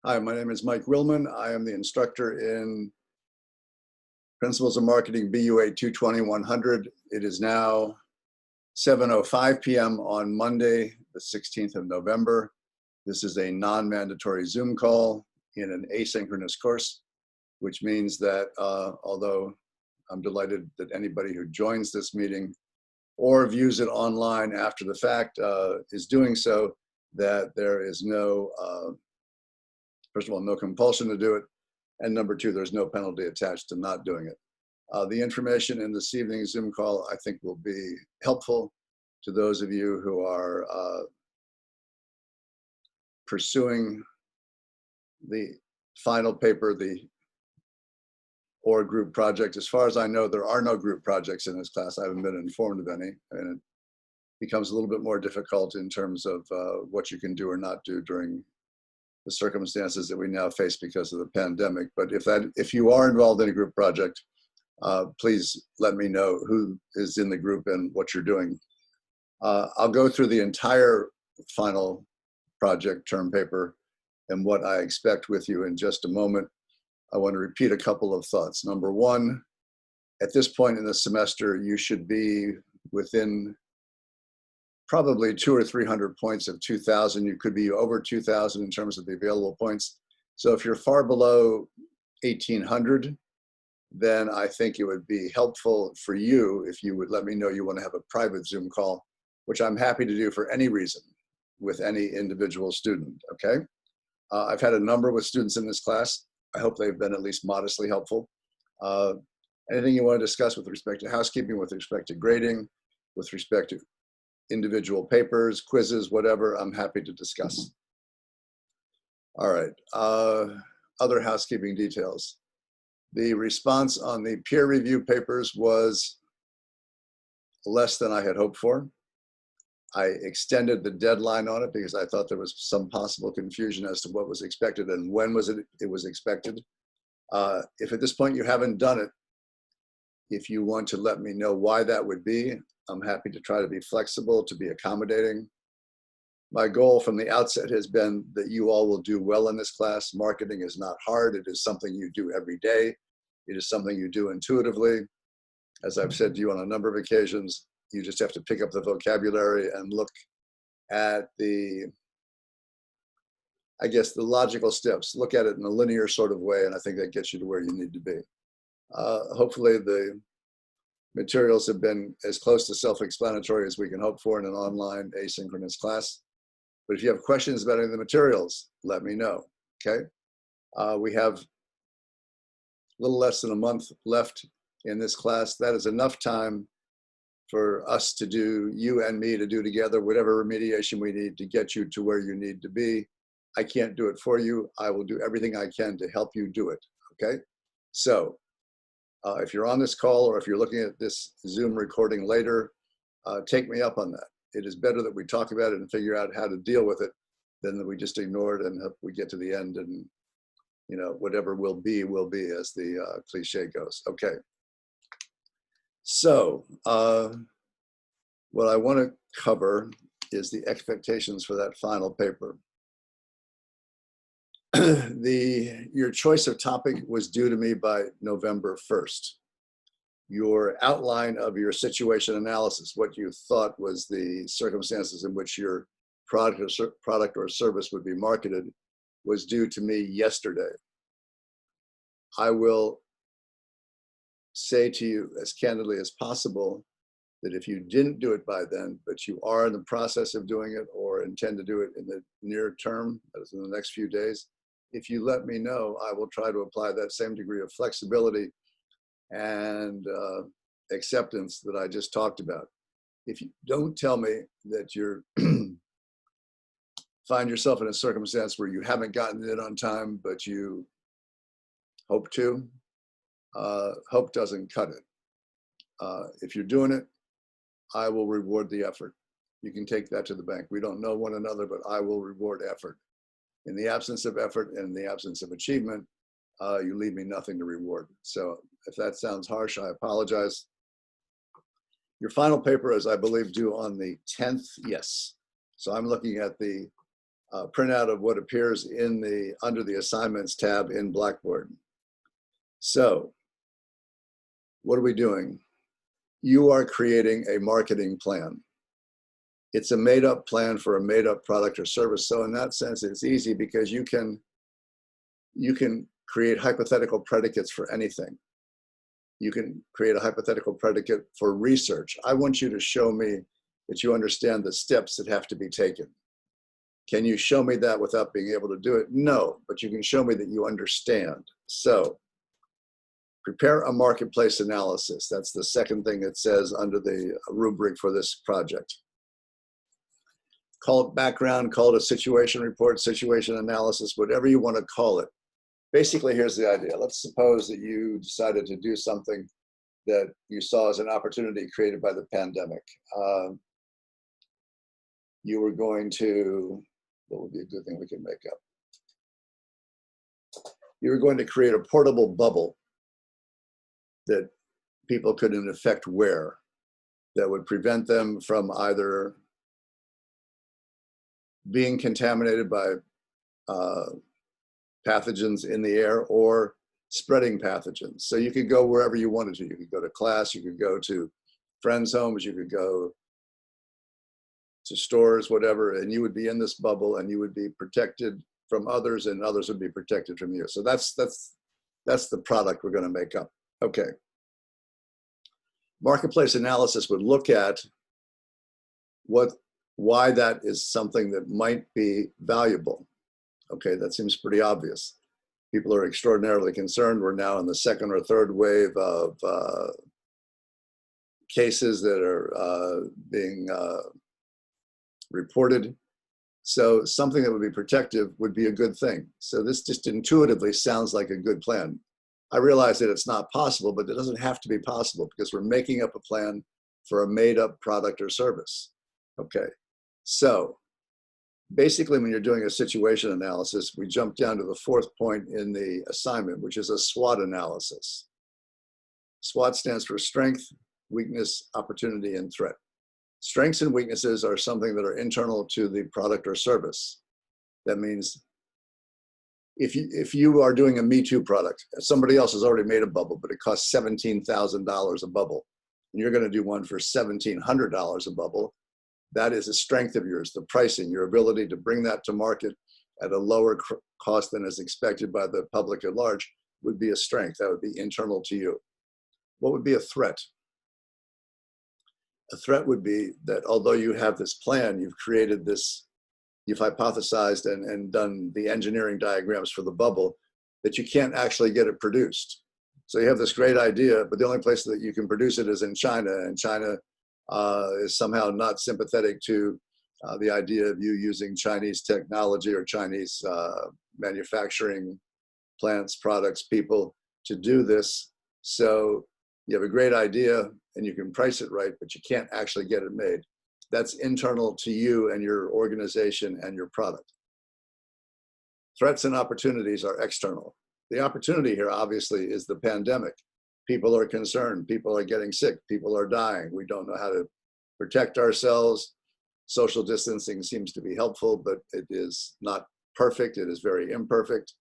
Hi, my name is Mike Willman. I am the instructor in Principles of Marketing BUA 220-100. It is now 7:05 p.m. on Monday, the 16th of November. This is a non-mandatory Zoom call in an asynchronous course, which means that although I'm delighted that anybody who joins this meeting or views it online after the fact is doing so, that there is no first of all, no compulsion to do it. And number two, there's no penalty attached to not doing it. The information in this evening's Zoom call, I think, will be helpful to those of you who are pursuing the final paper, the or group project. As far as I know, there are no group projects in this class. I haven't been informed of any, and it becomes a little bit more difficult in terms of what you can do or not do during the circumstances that we now face because of the pandemic. But if you are involved in a group project, please let me know who is in the group and what you're doing. I'll go through the entire final project term paper and what I expect with you in just a moment. I want to repeat a couple of thoughts. Number one, at this point in the semester, you should be within probably 200 or 300 points of 2,000. You could be over 2,000 in terms of the available points. So if you're far below 1,800, then I think it would be helpful for you if you would let me know you want to have a private Zoom call, which I'm happy to do for any reason with any individual student, okay? I've had a number with students in this class. I hope they've been at least modestly helpful. Anything you want to discuss with respect to housekeeping, with respect to grading, with respect to individual papers, quizzes, whatever, I'm happy to discuss. All right, other housekeeping details. The response on the peer review papers was less than I had hoped for. I extended the deadline on it because I thought there was some possible confusion as to what was expected and when it was expected. If at this point you haven't done it, if you want to let me know why that would be, I'm happy to try to be flexible, to be accommodating. My goal from the outset has been that you all will do well in this class. Marketing is not hard. It is something you do every day. It is something you do intuitively. As I've said to you on a number of occasions, you just have to pick up the vocabulary and look at the logical steps. Look at it in a linear sort of way, and I think that gets you to where you need to be. Hopefully the materials have been as close to self-explanatory as we can hope for in an online asynchronous class. But if you have questions about any of the materials, let me know, okay? We have a little less than a month left in this class. That is enough time for us to do, you and me to do together, whatever remediation we need to get you to where you need to be. I can't do it for you. I will do everything I can to help you do it, okay? So if you're on this call or if you're looking at this Zoom recording later, take me up on that. It is better that we talk about it and figure out how to deal with it than that we just ignore it and hope we get to the end and, you know, whatever will be, as the cliche goes. Okay. So what I want to cover is the expectations for that final paper. Your choice of topic was due to me by November 1st. Your outline of your situation analysis, what you thought was the circumstances in which your product or service would be marketed, was due to me yesterday. I will say to you as candidly as possible that if you didn't do it by then, but you are in the process of doing it or intend to do it in the near term, that is in the next few days, if you let me know, I will try to apply that same degree of flexibility and acceptance that I just talked about. If you don't tell me that you're find yourself in a circumstance where you haven't gotten it on time, but you hope to, hope doesn't cut it. If you're doing it, I will reward the effort. You can take that to the bank. We don't know one another, but I will reward effort. In the absence of effort and in the absence of achievement, you leave me nothing to reward. So if that sounds harsh, I apologize. Your final paper is, I believe, due on the 10th. Yes. So I'm looking at the printout of what appears in the under the assignments tab in Blackboard. So what are we doing? You are creating a marketing plan. It's a made-up plan for a made-up product or service. So in that sense, it's easy because you can create hypothetical predicates for anything. You can create a hypothetical predicate for research. I want you to show me that you understand the steps that have to be taken. Can you show me that without being able to do it? No, but you can show me that you understand. So prepare a marketplace analysis. That's the second thing it says under the rubric for this project. Call it background, call it a situation report, situation analysis, whatever you want to call it. Basically, here's the idea. Let's suppose that you decided to do something that you saw as an opportunity created by the pandemic. You were going to, what would be a good thing we can make up? You were going to create a portable bubble that people could in effect wear that would prevent them from either being contaminated by pathogens in the air or spreading pathogens. So you could go wherever you wanted to. You could go to class, you could go to friends' homes, you could go to stores, whatever, and you would be in this bubble and you would be protected from others and others would be protected from you. So that's the product we're going to make up. Okay. Marketplace analysis would look at why that is something that might be valuable. Okay, that seems pretty obvious. People are extraordinarily concerned. We're now in the second or third wave of cases that are being reported. So something that would be protective would be a good thing. So this just intuitively sounds like a good plan. I realize that it's not possible, but it doesn't have to be possible because we're making up a plan for a made-up product or service. Okay, so basically when you're doing a situation analysis, we jump down to the fourth point in the assignment, which is a SWOT analysis. SWOT stands for strength, weakness, opportunity, and threat. Strengths and weaknesses are something that are internal to the product or service. That means if you are doing a Me Too product, somebody else has already made a bubble, but it costs $17,000 a bubble, and you're going to do one for $1,700 a bubble, that is a strength of yours, the pricing, your ability to bring that to market at a lower cost than is expected by the public at large would be a strength. That would be internal to you. What would be a threat? A threat would be that although you have this plan, you've created this, you've hypothesized and done the engineering diagrams for the bubble, that you can't actually get it produced. So you have this great idea, but the only place that you can produce it is in China, and China is somehow not sympathetic to the idea of you using Chinese technology or Chinese manufacturing plants, products, people to do this. So you have a great idea and you can price it right, but you can't actually get it made. That's internal to you and your organization and your product. Threats and opportunities are external. The opportunity here obviously is the pandemic. People are concerned, people are getting sick, people are dying. We don't know how to protect ourselves. Social distancing seems to be helpful, but it is not perfect. It is very imperfect.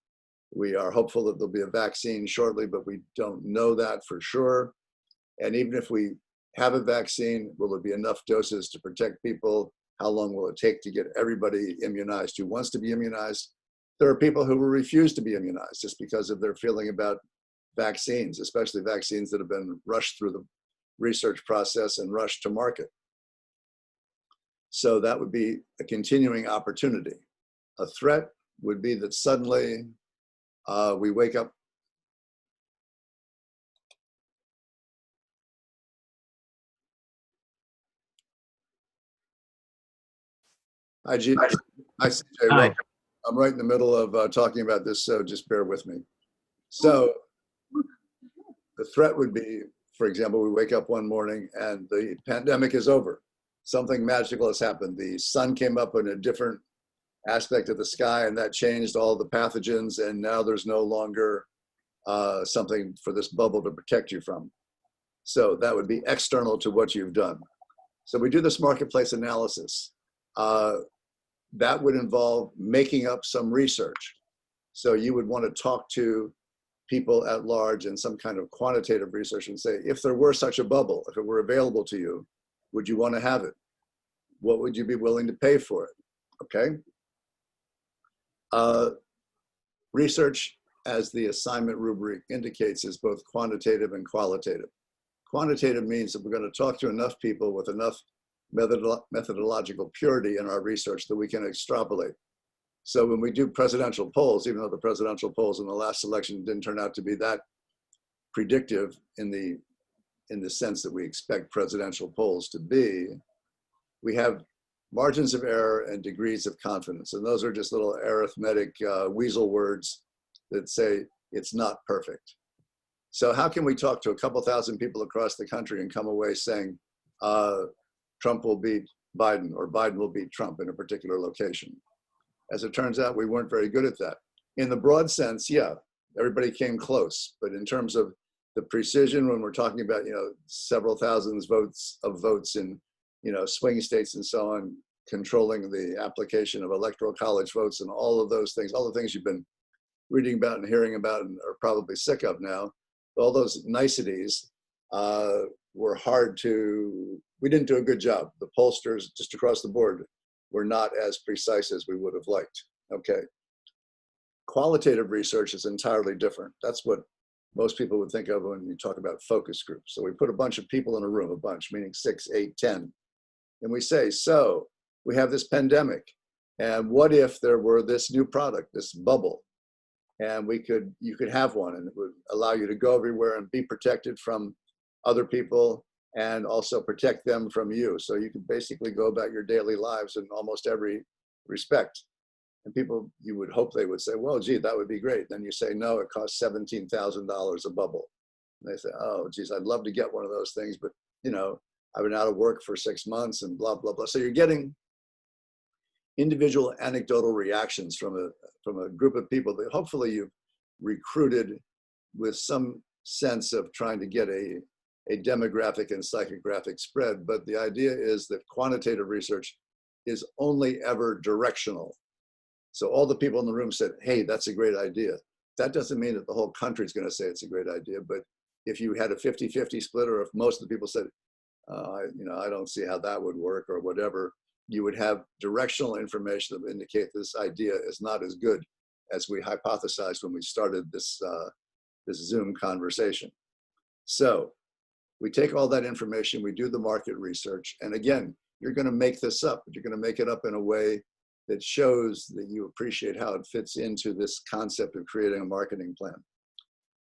We are hopeful that there'll be a vaccine shortly, but we don't know that for sure. And even if we have a vaccine, will there be enough doses to protect people? How long will it take to get everybody immunized who wants to be immunized? There are people who will refuse to be immunized just because of their feeling about vaccines, especially vaccines that have been rushed through the research process and rushed to market. So that would be a continuing opportunity. A threat would be that suddenly we wake up. Hi, G. Hi, CJ. Well, I'm right in the middle of talking about this, so just bear with me. So the threat would be, for example, we wake up one morning and the pandemic is over. Something magical has happened. The sun came up in a different aspect of the sky and that changed all the pathogens, and now there's no longer something for this bubble to protect you from. So that would be external to what you've done. So we do this marketplace analysis. that would involve making up some research. So you would want to talk to people at large in some kind of quantitative research and say, if there were such a bubble, if it were available to you, would you want to have it? What would you be willing to pay for it? Okay. Research, as the assignment rubric indicates, is both quantitative and qualitative. Quantitative means that we're going to talk to enough people with enough methodological purity in our research that we can extrapolate. So when we do presidential polls, even though the presidential polls in the last election didn't turn out to be that predictive in the sense that we expect presidential polls to be, we have margins of error and degrees of confidence. And those are just little arithmetic weasel words that say it's not perfect. So how can we talk to a couple thousand people across the country and come away saying Trump will beat Biden or Biden will beat Trump in a particular location? As it turns out, we weren't very good at that. In the broad sense, yeah, everybody came close. But in terms of the precision, when we're talking about, several thousands of votes in, swing states and so on, controlling the application of electoral college votes and all of those things, all the things you've been reading about and hearing about and are probably sick of now, all those niceties were hard we didn't do a good job. The pollsters just across the board were not as precise as we would have liked. Okay. Qualitative research is entirely different. That's what most people would think of when you talk about focus groups. So we put a bunch of people in a room, a bunch, meaning 6, 8, 10. And we say, so we have this pandemic. And what if there were this new product, this bubble? And you could have one, and it would allow you to go everywhere and be protected from other people and also protect them from you. So you could basically go about your daily lives in almost every respect. And people, you would hope they would say, well, gee, that would be great. Then you say, no, it costs $17,000 a bubble. And they say, oh, geez, I'd love to get one of those things, but I've been out of work for 6 months and blah, blah, blah. So you're getting individual anecdotal reactions from a group of people that hopefully you've recruited with some sense of trying to get a demographic and psychographic spread. But the idea is that quantitative research is only ever directional. So all the people in the room said, hey, that's a great idea. That doesn't mean that the whole country is going to say it's a great idea. But if you had a 50-50 split, or if most of the people said, I don't see how that would work or whatever, you would have directional information that would indicate this idea is not as good as we hypothesized when we started this Zoom conversation. So we take all that information, we do the market research, and again, you're going to make this up, but you're going to make it up in a way that shows that you appreciate how it fits into this concept of creating a marketing plan.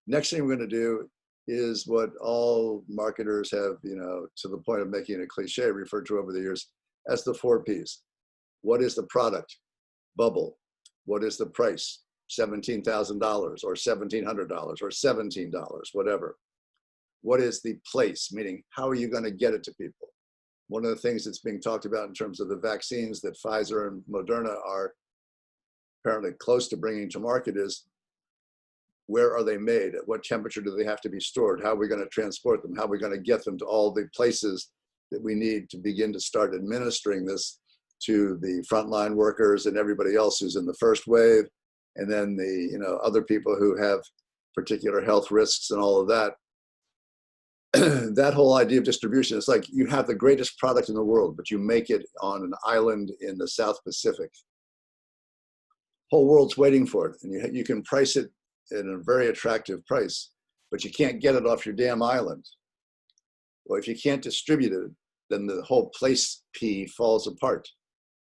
Next thing we're going to do is what all marketers have, to the point of making it a cliche, referred to over the years as the 4 Ps. What is the product? Bubble. What is the price? $17,000 or $1,700 or $17, whatever. What is the place? Meaning, how are you going to get it to people? One of the things that's being talked about in terms of the vaccines that Pfizer and Moderna are apparently close to bringing to market is, where are they made? At what temperature do they have to be stored? How are we going to transport them? How are we going to get them to all the places that we need to begin to start administering this to the frontline workers and everybody else who's in the first wave, and then the other people who have particular health risks and all of that. That whole idea of distribution is like you have the greatest product in the world, but you make it on an island in the South Pacific. Whole world's waiting for it, and you can price it at a very attractive price, but you can't get it off your damn island. Well, if you can't distribute it, then the whole place P falls apart.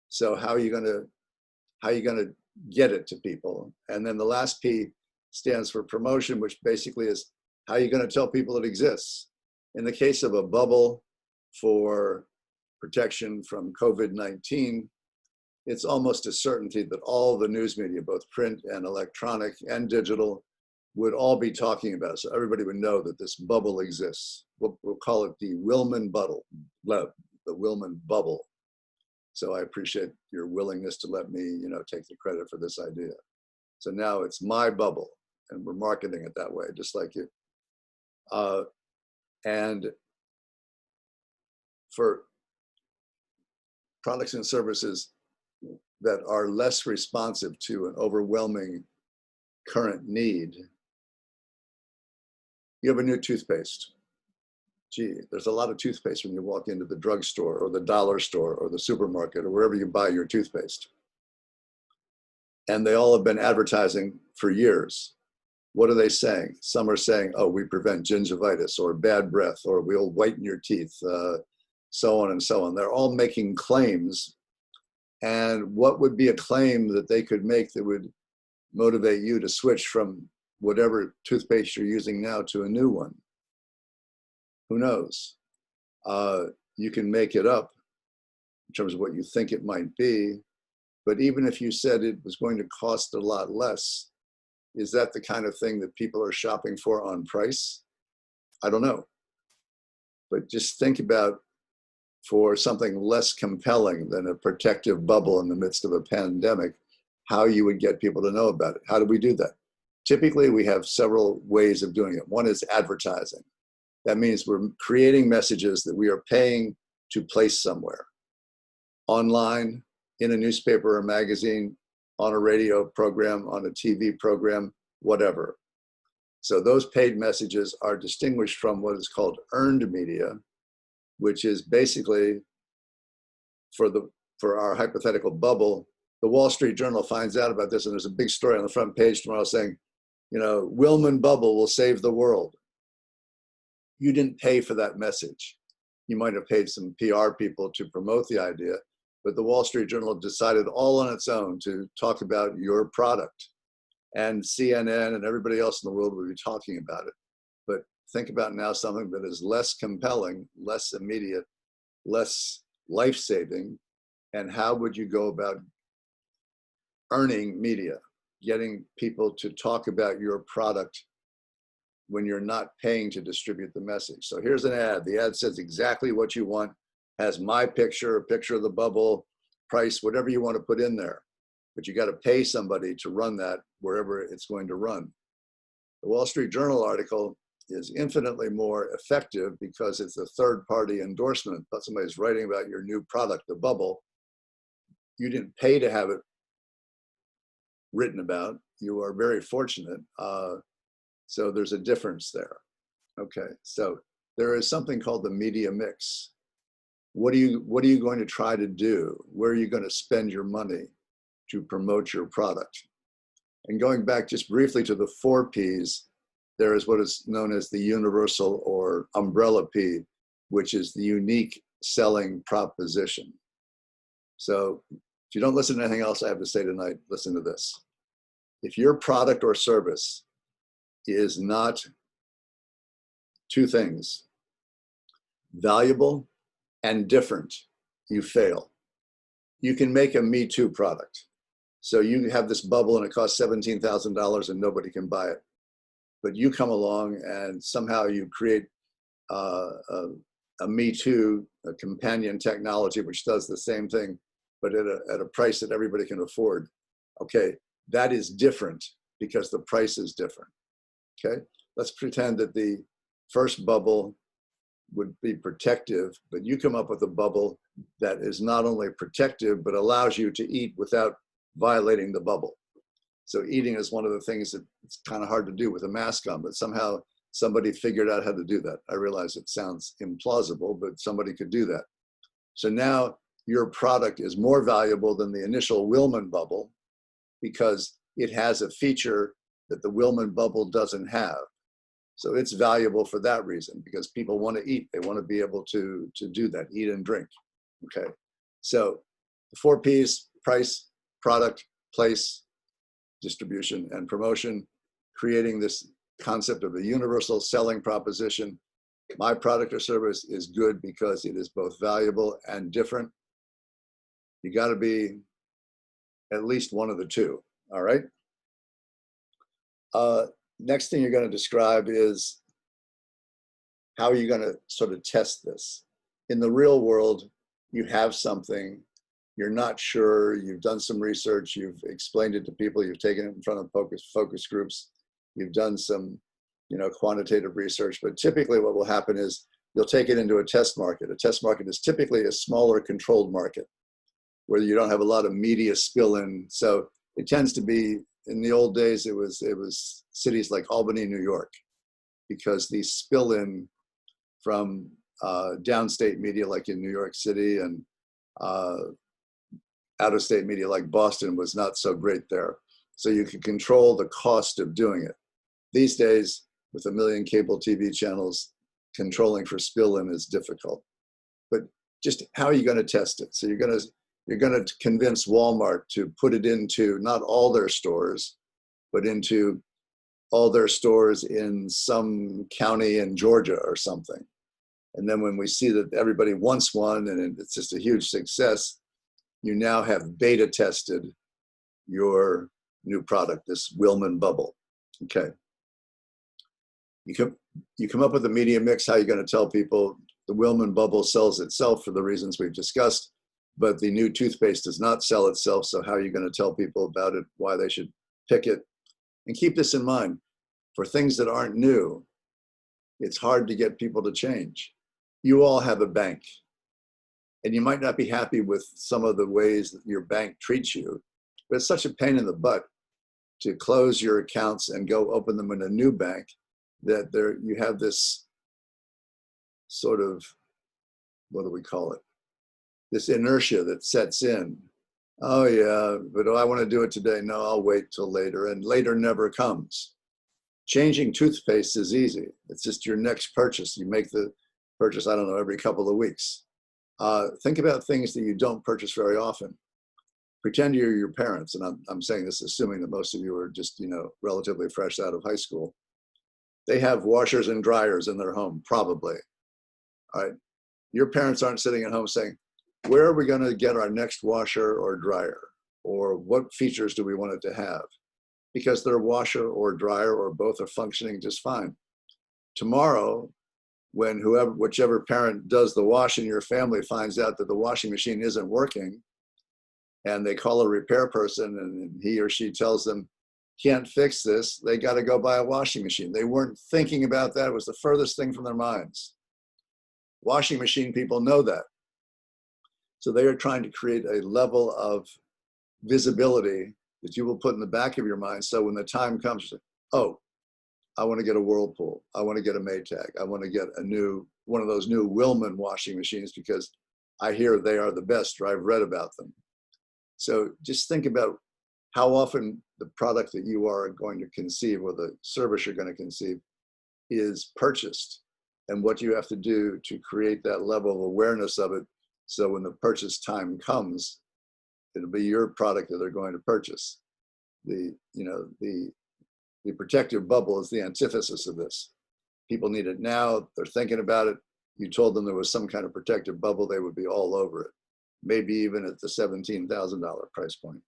So how are you going to get it to people? And then the last P stands for promotion, which basically is how are you going to tell people it exists? In the case of a bubble for protection from COVID-19, it's almost a certainty that all the news media, both print and electronic and digital, would all be talking about it. So everybody would know that this bubble exists. We'll call it the Willman bubble, the Willman bubble. So I appreciate your willingness to let me, take the credit for this idea. So now it's my bubble, and we're marketing it that way, just like you. And for products and services that are less responsive to an overwhelming current need. You have a new toothpaste. Gee, there's a lot of toothpaste when you walk into the drugstore or the dollar store or the supermarket or wherever you buy your toothpaste. And they all have been advertising for years. What are they saying? Some are saying, oh, we prevent gingivitis or bad breath, or we'll whiten your teeth, so on and so on. They're all making claims. And what would be a claim that they could make that would motivate you to switch from whatever toothpaste you're using now to a new one? Who knows? You can make it up in terms of what you think it might be. But even if you said it was going to cost a lot less, is that the kind of thing that people are shopping for on price? I don't know. But just think about, for something less compelling than a protective bubble in the midst of a pandemic, how you would get people to know about it. How do we do that? Typically, we have several ways of doing it. One is advertising. That means we're creating messages that we are paying to place somewhere. Online, in a newspaper or magazine, on a radio program, on a TV program, whatever. So those paid messages are distinguished from what is called earned media, which is basically, for our hypothetical bubble, the Wall Street Journal finds out about this, and there's a big story on the front page tomorrow saying, you know, Willman bubble will save the world. You didn't pay for that message. You might have paid some PR people to promote the idea, but the Wall Street Journal decided all on its own to talk about your product. And CNN and everybody else in the world would be talking about it. But think about now something that is less compelling, less immediate, less life-saving, and how would you go about earning media, getting people to talk about your product when you're not paying to distribute the message? So here's an ad. The ad says exactly what you want, has my picture, a picture of the bubble, price, whatever you want to put in there. But you got to pay somebody to run that wherever it's going to run. The Wall Street Journal article is infinitely more effective because it's a third-party endorsement, but somebody's writing about your new product, the bubble. You didn't pay to have it written about. You are very fortunate. So there's a difference there. Okay, so there is something called the media mix. What are you going to try to do? Where are you going to spend your money to promote your product? And going back just briefly to the 4 Ps, there is what is known as the universal or umbrella P, which is the unique selling proposition. So if you don't listen to anything else I have to say tonight, listen to this. If your product or service is not 2 things, valuable and different, you fail. You can make a Me Too product. So you have this bubble and it costs $17,000 and nobody can buy it. But you come along and somehow you create a Me Too, a companion technology, which does the same thing, but at a price that everybody can afford. Okay, that is different because the price is different. Okay, let's pretend that the first bubble would be protective, but you come up with a bubble that is not only protective, but allows you to eat without violating the bubble. So eating is one of the things that it's kind of hard to do with a mask on, but somehow somebody figured out how to do that. I realize it sounds implausible, but somebody could do that. So now your product is more valuable than the initial Willman bubble because it has a feature that the Willman bubble doesn't have. So it's valuable for that reason, because people want to eat. They want to be able to do that, eat and drink. Okay, so the 4 Ps: price, product, place, distribution, and promotion, creating this concept of a universal selling proposition. My product or service is good because it is both valuable and different. You got to be at least one of the 2, all right? Next thing you're going to describe is how are you going to sort of test this? In the real world, you have something, you're not sure, you've done some research, you've explained it to people, you've taken it in front of focus groups, you've done some, quantitative research, but typically what will happen is you'll take it into a test market. A test market is typically a smaller controlled market. where you don't have a lot of media spill in. So it tends to be, in the old days, it was cities like Albany, New York, because the spill in from downstate media like in New York City and out-of-state media like Boston was not so great there. So you can control the cost of doing it. These days, with 1 million cable TV channels, controlling for spill in is difficult. But just how are you going to test it? So you're going to convince Walmart to put it into not all their stores, but into all their stores in some county in Georgia or something. And then when we see that everybody wants one and it's just a huge success, you now have beta tested your new product, this Willman bubble. Okay. You come up with a media mix. How are you going to tell people? The Willman bubble sells itself for the reasons we've discussed, but the new toothpaste does not sell itself. So how are you going to tell people about it, why they should pick it? And keep this in mind, for things that aren't new, it's hard to get people to change. You all have a bank, and you might not be happy with some of the ways that your bank treats you, but it's such a pain in the butt to close your accounts and go open them in a new bank that you have this sort of, what do we call it? This inertia that sets in. Oh yeah, but do I want to do it today? No, I'll wait till later, and later never comes. Changing toothpaste is easy. It's just your next purchase. You make the purchase, I don't know, every couple of weeks. Think about things that you don't purchase very often. Pretend you're your parents, and I'm saying this assuming that most of you are just, relatively fresh out of high school. They have washers and dryers in their home, probably. All right. Your parents aren't sitting at home saying, where are we going to get our next washer or dryer? Or what features do we want it to have? Because their washer or dryer or both are functioning just fine. Tomorrow, when whichever parent does the wash in your family finds out that the washing machine isn't working, and they call a repair person and he or she tells them, can't fix this, they got to go buy a washing machine. They weren't thinking about that. It was the furthest thing from their minds. Washing machine people know that. So they are trying to create a level of visibility that you will put in the back of your mind. So when the time comes, you say, oh, I want to get a Whirlpool. I want to get a Maytag. I want to get one of those new Willman washing machines because I hear they are the best, or I've read about them. So just think about how often the product that you are going to conceive or the service you're going to conceive is purchased, and what you have to do to create that level of awareness of it. So when the purchase time comes, it'll be your product that they're going to purchase. The protective bubble is the antithesis of this. People need it now. They're thinking about it. You told them there was some kind of protective bubble, they would be all over it. Maybe even at the $17,000 price point.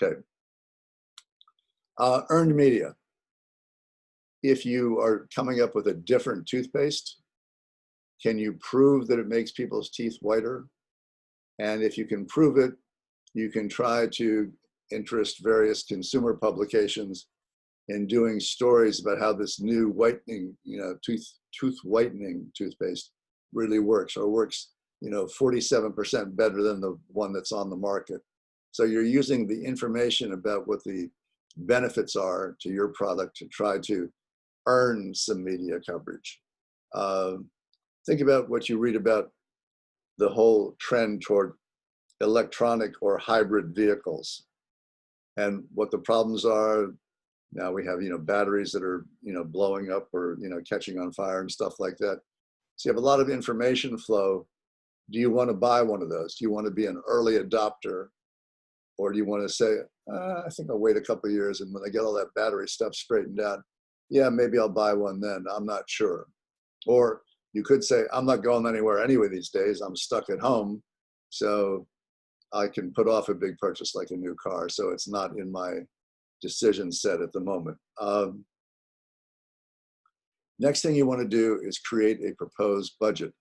Okay. Earned media. If you are coming up with a different toothpaste, can you prove that it makes people's teeth whiter? And if you can prove it, you can try to interest various consumer publications in doing stories about how this new whitening, tooth whitening toothpaste really works, or works, 47% better than the one that's on the market. So you're using the information about what the benefits are to your product to try to earn some media coverage. Think about what you read about the whole trend toward electronic or hybrid vehicles and what the problems are. Now we have, batteries that are, blowing up or, catching on fire and stuff like that. So you have a lot of information flow. Do you want to buy one of those? Do you want to be an early adopter? Or do you want to say, I think I'll wait a couple of years, and when I get all that battery stuff straightened out, yeah, maybe I'll buy one then, I'm not sure. Or you could say, I'm not going anywhere anyway these days, I'm stuck at home, so I can put off a big purchase like a new car, so it's not in my decision set at the moment. Next thing you want to do is create a proposed budget.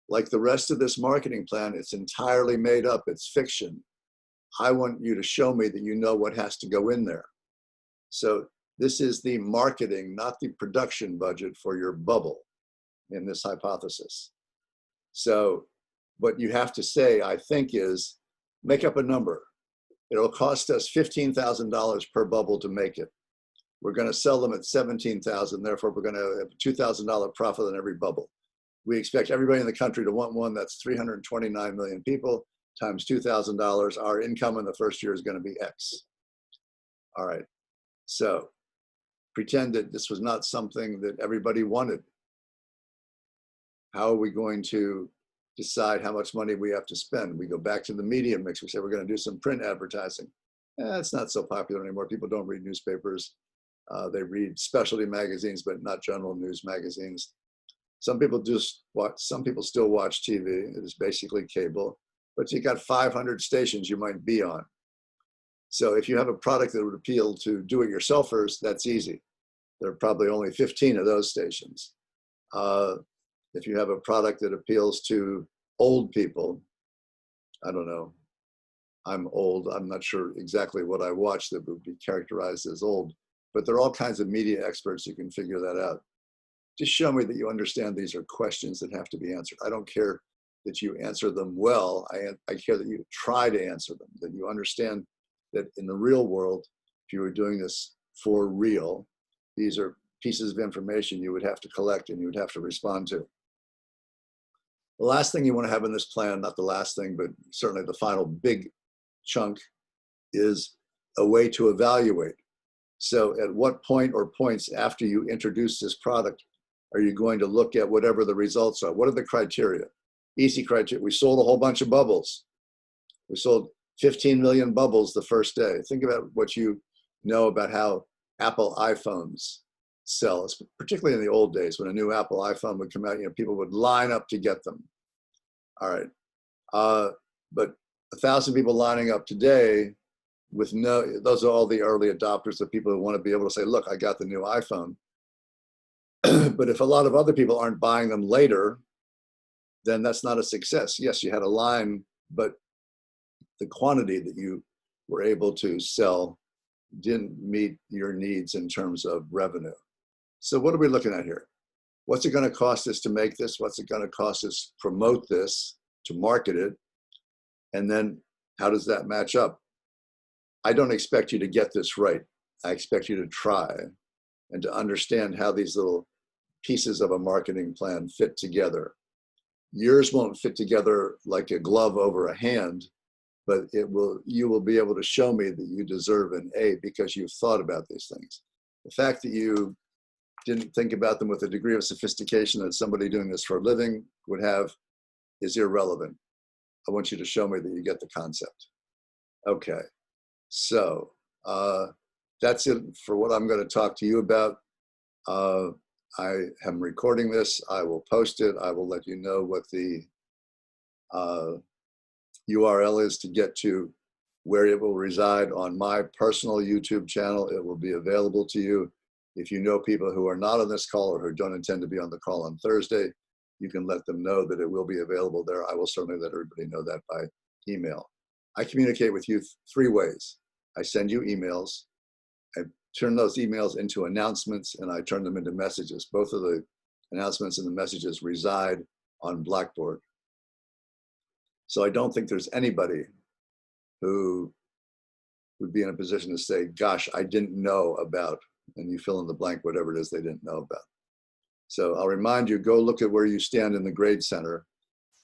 Like the rest of this marketing plan, it's entirely made up, it's fiction. I want you to show me that you know what has to go in there. So this is the marketing, not the production budget for your bubble in this hypothesis. So what you have to say, I think, is make up a number. It'll cost us $15,000 per bubble to make it. We're going to sell them at $17,000. Therefore, we're going to have a $2,000 profit on every bubble. We expect everybody in the country to want one. That's 329 million people times $2,000. Our income in the first year is going to be X. All right. So pretend that this was not something that everybody wanted. How are we going to decide how much money we have to spend? We go back to the media mix. We say we're going to do some print advertising. It's not so popular anymore. People don't read newspapers. They read specialty magazines, but not general news magazines. Some people just watch, some people still watch TV. It is basically cable, but you got 500 stations you might be on. So if you have a product that would appeal to do-it-yourselfers, that's easy. There are probably only 15 of those stations. If you have a product that appeals to old people, I don't know, I'm old, I'm not sure exactly what I watch that would be characterized as old, but there are all kinds of media experts who can figure that out. Just show me that you understand these are questions that have to be answered. I don't care that you answer them well, I care that you try to answer them, that you understand that in the real world, if you were doing this for real, these are pieces of information you would have to collect and you would have to respond to. The last thing you want to have in this plan, not the last thing, but certainly the final big chunk, is a way to evaluate. So at what point or points after you introduce this product are you going to look at whatever the results are? What are the criteria? Easy criteria. We sold a whole bunch of bubbles. We sold 15 million bubbles the first day. Think about what you know about how Apple iPhones sell, particularly in the old days when a new Apple iPhone would come out, people would line up to get them. All right. But 1,000 people lining up today with those are all the early adopters, the people who want to be able to say, look, I got the new iPhone. But if a lot of other people aren't buying them later, then that's not a success. Yes, you had a line, but the quantity that you were able to sell didn't meet your needs in terms of revenue. So what are we looking at here? What's it going to cost us to make this? What's it going to cost us to promote this, to market it? And then how does that match up? I don't expect you to get this right. I expect you to try and to understand how these little pieces of a marketing plan fit together. Yours won't fit together like a glove over a hand, but you will be able to show me that you deserve an A because you've thought about these things. The fact that you didn't think about them with a degree of sophistication that somebody doing this for a living would have is irrelevant. I want you to show me that you get the concept. Okay, so that's it for what I'm going to talk to you about. I am recording this. I will post it. I will let you know what the URL is to get to where it will reside on my personal YouTube channel. It will be available to you. If you know people who are not on this call or who don't intend to be on the call on Thursday, you can let them know that it will be available there. I will certainly let everybody know that by email. I communicate with you three ways. I send you emails. I turn those emails into announcements and I turn them into messages. Both of the announcements and the messages reside on Blackboard. So I don't think there's anybody who would be in a position to say, gosh, I didn't know about, and you fill in the blank, whatever it is they didn't know about. So I'll remind you, go look at where you stand in the grade center.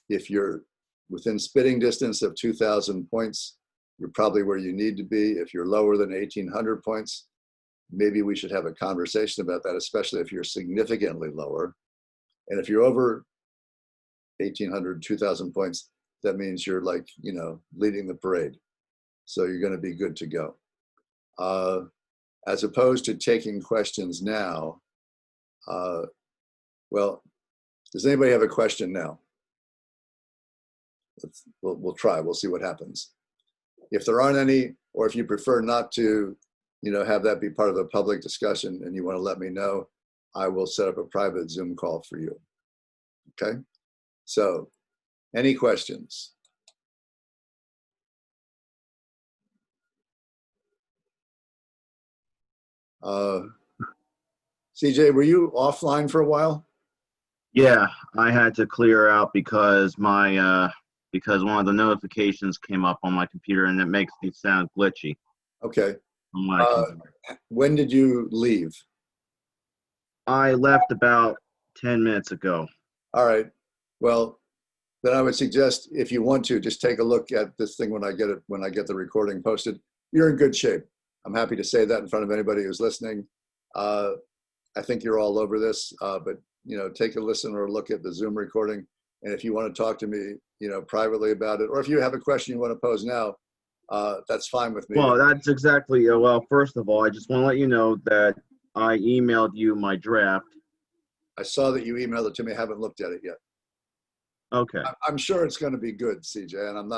If you're within spitting distance of 2,000 points, you're probably where you need to be. If you're lower than 1,800 points, maybe we should have a conversation about that, especially if you're significantly lower. And if you're over 1,800, 2,000 points, that means you're like, leading the parade. So you're going to be good to go. As opposed to taking questions now, well, does anybody have a question now? We'll try, we'll see what happens. If there aren't any, or if you prefer not to, have that be part of a public discussion and you want to let me know, I will set up a private Zoom call for you. Okay? So, any questions? CJ, were you offline for a while? Yeah, I had to clear out because my because one of the notifications came up on my computer and it makes me sound glitchy. Okay. On my computer. When did you leave? I left about 10 minutes ago. All right. Well, then I would suggest if you want to just take a look at this thing when I get the recording posted. You're in good shape. I'm happy to say that in front of anybody who's listening. I think you're all over this, but take a listen or look at the Zoom recording. And if you want to talk to me, privately about it, or if you have a question you want to pose now, that's fine with me. Well, that's exactly, well, first of all, I just want to let you know that I emailed you my draft. I saw that you emailed it to me. I haven't looked at it yet. Okay. I'm sure it's going to be good, CJ, and I'm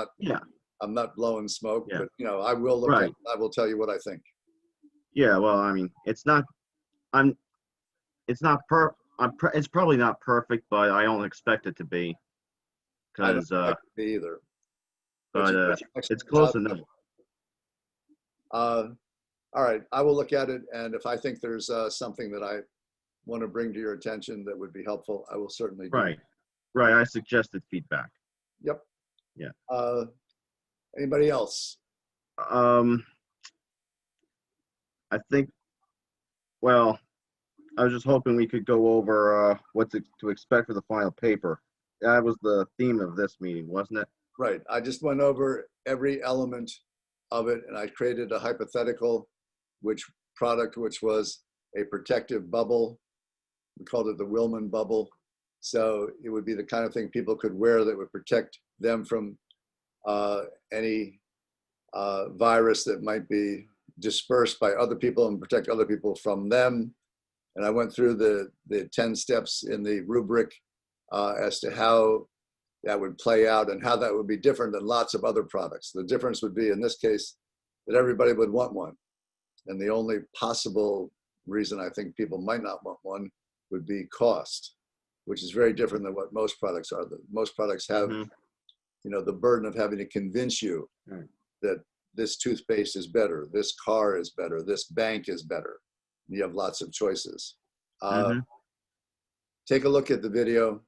not blowing smoke, but I will look at it. I will tell you what I think. Yeah, well, I mean, it's probably not perfect, but I don't expect it to be. I don't expect it to be either. But it's close enough. All right, I will look at it, and if I think there's something that I want to bring to your attention that would be helpful, I will certainly do. Right. I suggested feedback. Yep. Yeah. Anybody else? I think. Well, I was just hoping we could go over what to expect for the final paper. That was the theme of this meeting, wasn't it? Right. I just went over every element of it, and I created a hypothetical, which was a protective bubble. We called it the Willman bubble. So it would be the kind of thing people could wear that would protect them from any virus that might be dispersed by other people and protect other people from them. And I went through the 10 steps in the rubric as to how that would play out and how that would be different than lots of other products. The difference would be, in this case, that everybody would want one. And the only possible reason I think people might not want one would be cost, which is very different than what most products are. Most products have, the burden of having to convince you that this toothpaste is better, this car is better, this bank is better. You have lots of choices. Take a look at the video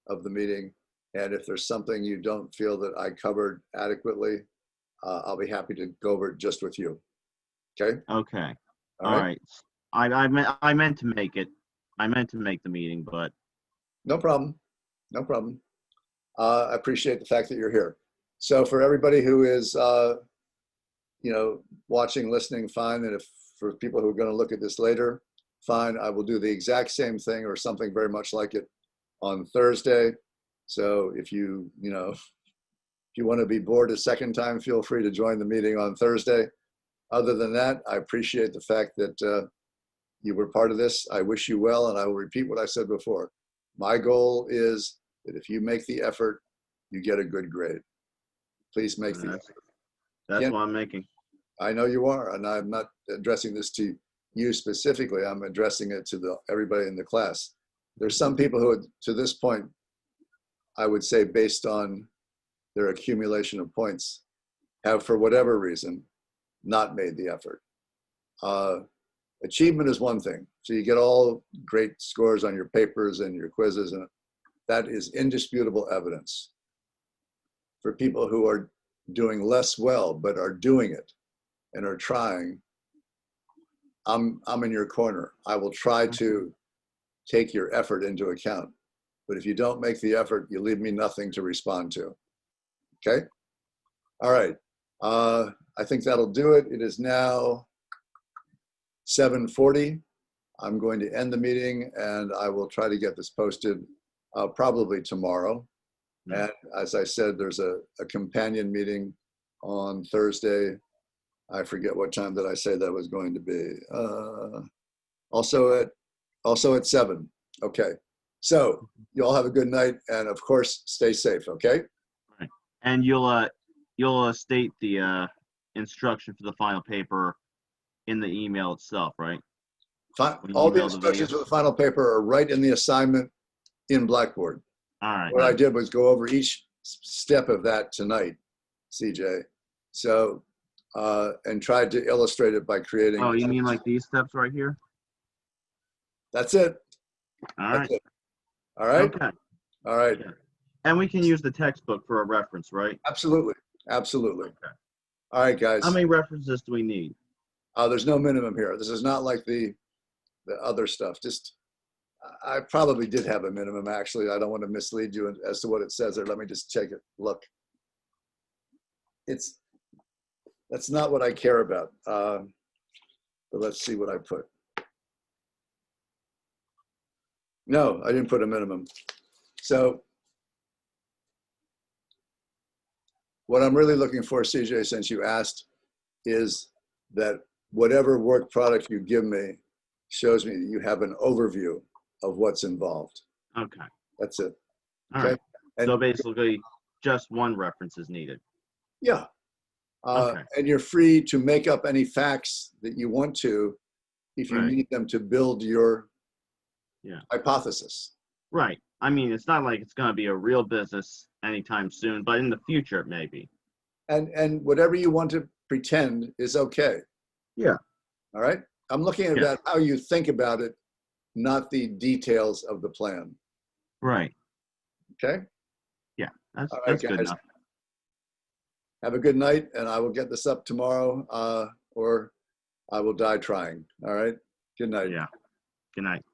of the meeting, and if there's something you don't feel that I covered adequately, I'll be happy to go over it just with you. Okay? Okay. All right. I meant to make it. I meant to make the meeting, but no problem. I appreciate the fact that you're here. So for everybody who is, watching, listening, fine. And if for people who are going to look at this later, fine. I will do the exact same thing or something very much like it on Thursday. So if you want to be bored a second time, feel free to join the meeting on Thursday. Other than that, I appreciate the fact that you were part of this. I wish you well, and I will repeat what I said before. My goal is that if you make the effort, you get a good grade. Please make the effort. That's what I'm making. I know you are, and I'm not addressing this to you specifically. I'm addressing it to everybody in the class. There's some people who, to this point, I would say based on their accumulation of points, have, for whatever reason, not made the effort. Achievement is one thing. So you get all great scores on your papers and your quizzes, and that is indisputable evidence. For people who are doing less well, but are doing it and are trying, I'm in your corner. I will try to take your effort into account. But if you don't make the effort, you leave me nothing to respond to. Okay? All right. I think that'll do it. It is now 7:40. I'm going to end the meeting, and I will try to get this posted probably tomorrow. And as I said, there's a companion meeting on Thursday. I forget what time that I say that was going to be. Also at 7. Okay. So you all have a good night, and of course, stay safe. Okay. Right. And you'll state the instruction for the final paper in the email itself, right? All the instructions for the final paper are right in the assignment in Blackboard. All right. What I did was go over each step of that tonight, CJ. So, and tried to illustrate it by creating. Oh, you mean like these steps right here? That's it. All right. All right. Okay. All right. Yeah. And we can use the textbook for a reference, right? Absolutely, absolutely. Okay. All right, guys. How many references do we need? There's no minimum here. This is not like the other stuff. Just, I probably did have a minimum, actually. I don't want to mislead you as to what it says there. Let me just check it. Look, that's not what I care about. But let's see what I put. No, I didn't put a minimum. So what I'm really looking for, CJ, since you asked, is that whatever work product you give me shows me that you have an overview of what's involved. Okay. That's it. All Okay. right. And So basically, just one reference is needed. yeah. Okay. And you're free to make up any facts that you want to if you Right. need them to build your Yeah. hypothesis. Right. I mean, it's not like it's going to be a real business anytime soon, but in the future, it may be. And whatever you want to pretend is okay. Yeah. All right. I'm looking at Yeah. that, how you think about it, not the details of the plan. Right. Okay. Yeah. That's All right, good guys. enough. Have a good night, and I will get this up tomorrow, or I will die trying. All right. Good night. Yeah. Good night.